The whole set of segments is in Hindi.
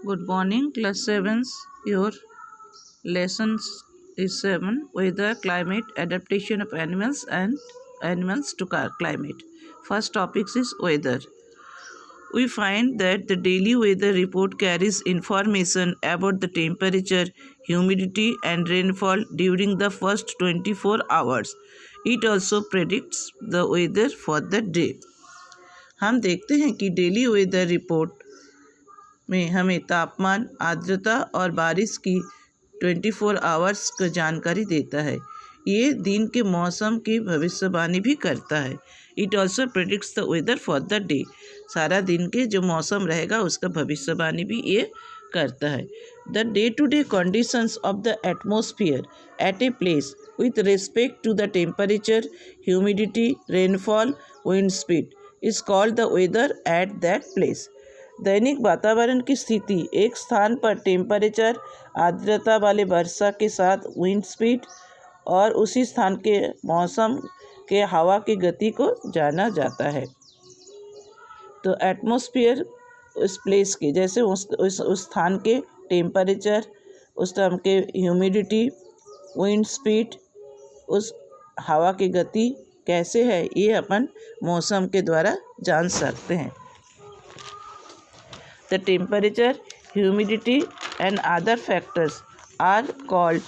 Good morning, class 7's. Your lessons is 7 weather, climate, adaptation of animals and animals to climate. First topic is weather. We find that the daily weather report carries information about the temperature, humidity, and rainfall during the first 24 hours. It also predicts the weather for the day. हम देखते हैं कि डेली वेदर रिपोर्ट में हमें तापमान, आर्द्रता और बारिश की 24 आवर्स की जानकारी देता है। ये दिन के मौसम की भविष्यवाणी भी करता है। It also predicts the weather for the day. सारा दिन के जो मौसम रहेगा उसका भविष्यवाणी भी ये करता है। The day to day conditions of the atmosphere at a place with respect to the temperature, humidity, rainfall, wind speed is called the weather at that place. दैनिक वातावरण की स्थिति एक स्थान पर टेम्परेचर, आर्द्रता वाले वर्षा के साथ विंड स्पीड और उसी स्थान के मौसम के हवा की गति को जाना जाता है। तो एटमॉस्फेयर उस प्लेस के जैसे उस स्थान के टेम्परेचर, उस स्थान के ह्यूमिडिटी, विंड स्पीड, उस हवा की गति कैसे है ये अपन मौसम के द्वारा जान सकते हैं। The temperature, humidity and other factors are called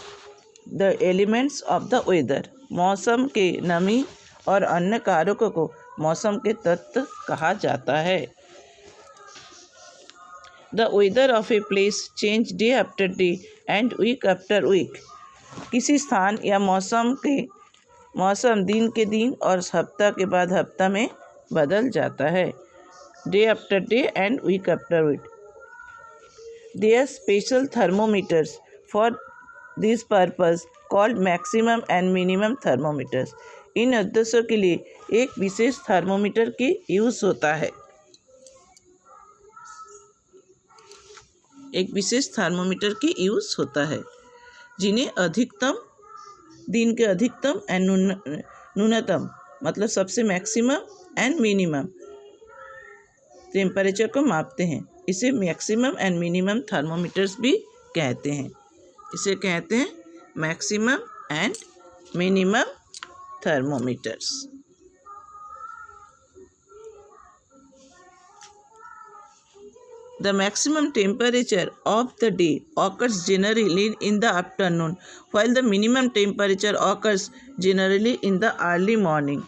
the elements of the weather. मौसम के नमी और अन्य कारकों को मौसम के तत्व कहा जाता है। The weather of a place change day after day and week after week. किसी स्थान या मौसम दिन के दिन और हफ्ता के बाद हफ्ता में बदल जाता है। Day after day and week after week. There are special thermometers for this purpose called maximum and minimum thermometers. इन उद्देश्यों के लिए एक विशेष थर्मोमीटर की यूज़ होता है। एक विशेष थर्मोमीटर की यूज़ होता है जिन्हें अधिकतम दिन के अधिकतम एंड न्यूनतम मतलब सबसे मैक्सिमम एंड मिनिमम टेम्परेचर को मापते हैं। इसे मैक्सिमम एंड मिनिमम थर्मोमीटर्स भी कहते हैं। इसे कहते हैं maximum and minimum thermometers. The maximum temperature of the day occurs generally in the afternoon, while the minimum temperature occurs generally in the early morning.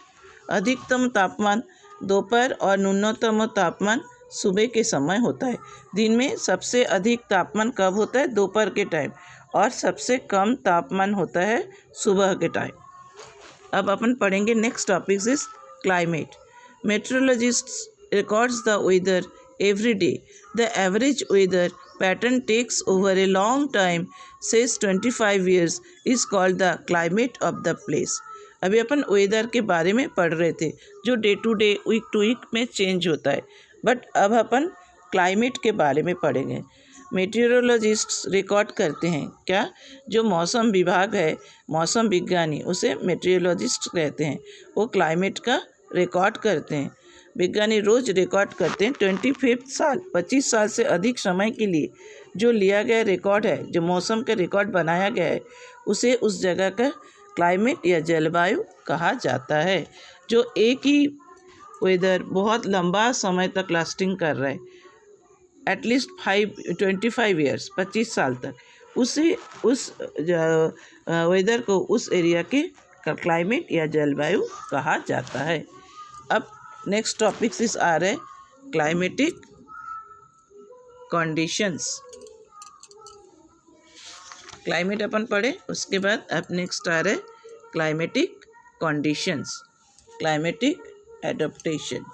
अधिकतम तापमान दोपहर और न्यूनतम तापमान सुबह के समय होता है। दिन में सबसे अधिक तापमान कब होता है? दोपहर के टाइम, और सबसे कम तापमान होता है सुबह के टाइम। अब अपन पढ़ेंगे next topic is climate. Meteorologists records the weather every day. The average weather pattern takes over a long time, says 25 years, is called the climate of the place. अभी अपन वेदर के बारे में पढ़ रहे थे जो day to day, week to week में चेंज होता है, बट अब अपन क्लाइमेट के बारे में पढ़ेंगे। मेटीरियोलॉजिस्ट्स रिकॉर्ड करते हैं क्या? जो मौसम विभाग है, मौसम विज्ञानी, उसे मेटीरियोलॉजिस्ट कहते हैं। वो क्लाइमेट का रिकॉर्ड करते हैं। विज्ञानी रोज़ रिकॉर्ड करते हैं 25 साल से अधिक समय के लिए जो लिया गया रिकॉर्ड है, जो मौसम का रिकॉर्ड बनाया गया है, उसे उस जगह का क्लाइमेट या जलवायु कहा जाता है। जो एक ही वेदर बहुत लंबा समय तक लास्टिंग कर रहा है, एटलीस्ट 25 ईयर्स, 25 साल तक, उस वेदर को उस एरिया के क्लाइमेट या जलवायु कहा जाता है। अब नेक्स्ट टॉपिक्स इस आ रहे क्लाइमेटिक कंडीशंस। क्लाइमेट अपन पढ़े, उसके बाद अब नेक्स्ट आ रहे climatic conditions. Climatic adaptation.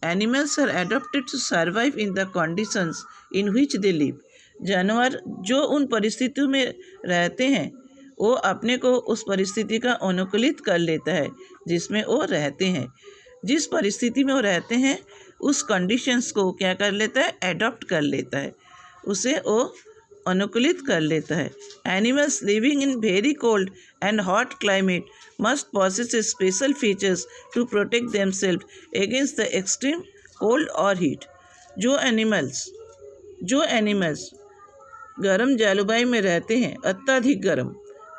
Animals are adapted to survive in the conditions in which they live. जानवर जो उन परिस्थितियों में रहते हैं वो अपने को उस परिस्थिति का अनुकूलित कर लेता है जिसमें वो रहते हैं। जिस परिस्थिति में वो रहते हैं उस कंडीशंस को क्या कर लेता है? एडॉप्ट कर लेता है, उसे वो अनुकूलित कर लेता है। Animals living in very cold and hot climate must possess special features to protect themselves against the extreme cold और हीट। जो एनिमल्स जो एनिमल्स गर्म जलवायु में रहते हैं, अत्यधिक गर्म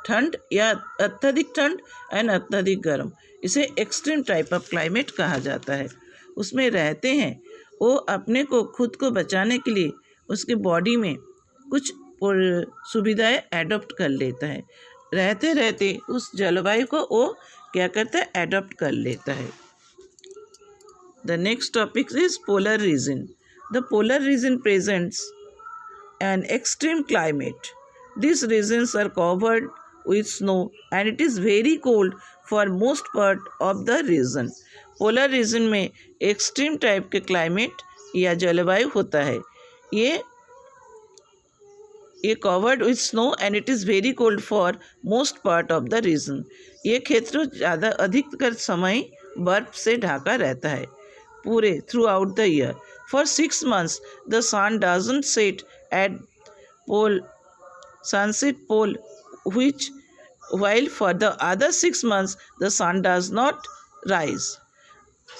ठंड या अत्यधिक ठंड एंड अत्यधिक गर्म, इसे एक्सट्रीम टाइप ऑफ क्लाइमेट कहा जाता है, उसमें रहते हैं, वो अपने को खुद को बचाने के लिए उसके बॉडी में कुछ सुविधाएं एडॉप्ट कर लेता है। रहते रहते उस जलवायु को वो क्या करता है, एडॉप्ट कर लेता है। The next topic is polar region. The polar region presents an extreme climate. These regions are covered with snow and it is very cold for most part of the region. Polar region में extreme type के climate या जलवायु होता है। ये covered with snow and it is very cold for most part of the region. ये क्षेत्र ज़्यादा अधिकतर समय बर्फ से ढका रहता है पूरे throughout the year. For 6 months, the sun doesn't set at sunset pole, while for the other 6 months, the sun does not rise.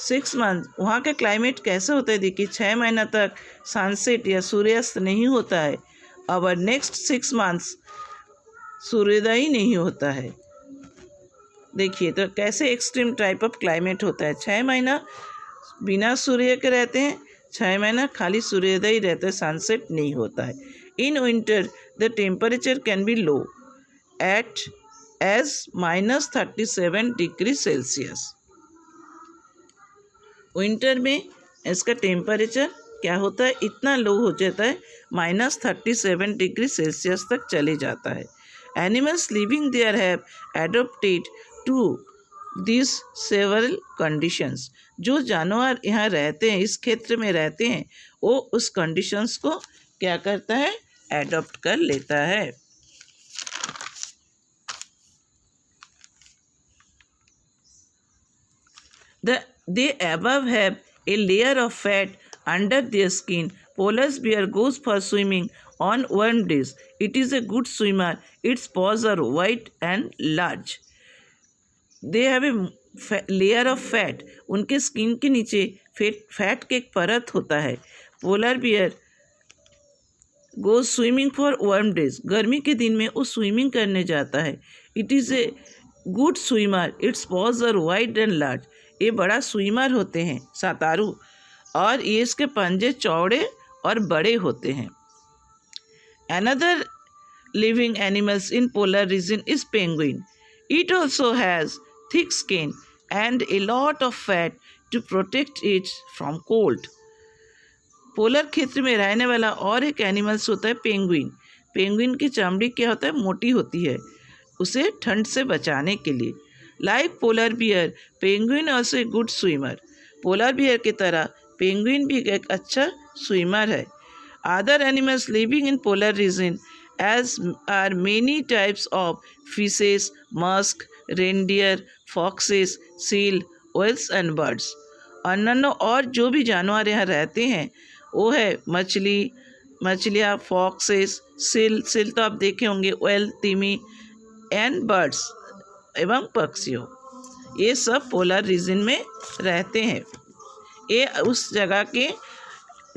6 months वहाँ का क्लाइमेट कैसे होता है? देखिए 6 महीना तक सनसेट या सूर्यास्त नहीं होता है, और नेक्स्ट 6 मंथ्स सूर्योदय ही नहीं होता है। देखिए तो कैसे एक्सट्रीम टाइप ऑफ क्लाइमेट होता है। 6 महीना बिना सूर्य के रहते हैं, 6 महीना खाली सूर्योदय ही रहता है, सनसेट नहीं होता है। In winter the temperature can be low at as -37 degree Celsius. Winter में इसका टेम्परेचर क्या होता है, इतना लो हो जाता है, -37 डिग्री सेल्सियस तक चले जाता है। Animals living there have adopted to this several conditions. जो जानवर यहाँ रहते हैं, इस क्षेत्र में रहते हैं, वो उस कंडीशंस को क्या करता है, एडॉप्ट कर लेता है। They above have a layer of fat under their skin. Polar bear goes for swimming on warm days. It is a good swimmer. Its paws are white and large. They have a layer of fat. उनके स्किन के नीचे फैट के एक परत होता है। Polar bear go swimming for warm days. गर्मी के दिन में वो स्विमिंग करने जाता है। It is a good swimmer. Its paws are wide and large. ये बड़ा स्विमर होते हैं, सातारू, और ये इसके पंजे चौड़े और बड़े होते हैं। Another living animals in polar region is penguin. It also has thick skin and a lot of fat to protect it from cold. Polar क्षेत्र में रहने वाला और एक एनिमल्स होता है पेंगुइन. पेंगुइन की चमड़ी क्या होता है, मोटी होती है, उसे ठंड से बचाने के लिए. Like polar bear, penguin also a good swimmer. Polar bear की तरह पेंगुइन भी एक अच्छा स्विमर है. Other animals living in polar region as are many types of fishes, musk, reindeer, foxes, seal, whales and birds. अन्य और जो भी जानवर यहाँ रहते हैं वो है मछलियाँ, फॉक्सेस, सील तो आप देखे होंगे, व्हेल, तिमी एंड बर्ड्स एवं पक्षियों. ये सब पोलर रीजन में रहते हैं. ये उस जगह के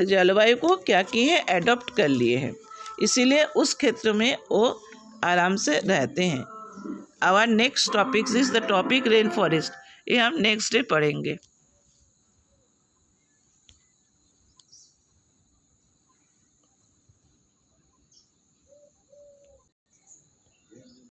जलवायु को क्या किए हैं, एडॉप्ट कर लिए हैं, इसीलिए उस क्षेत्र में वो आराम से रहते हैं. Our next topic is the topic rain forest. ये हम नेक्स्ट डे पढ़ेंगे.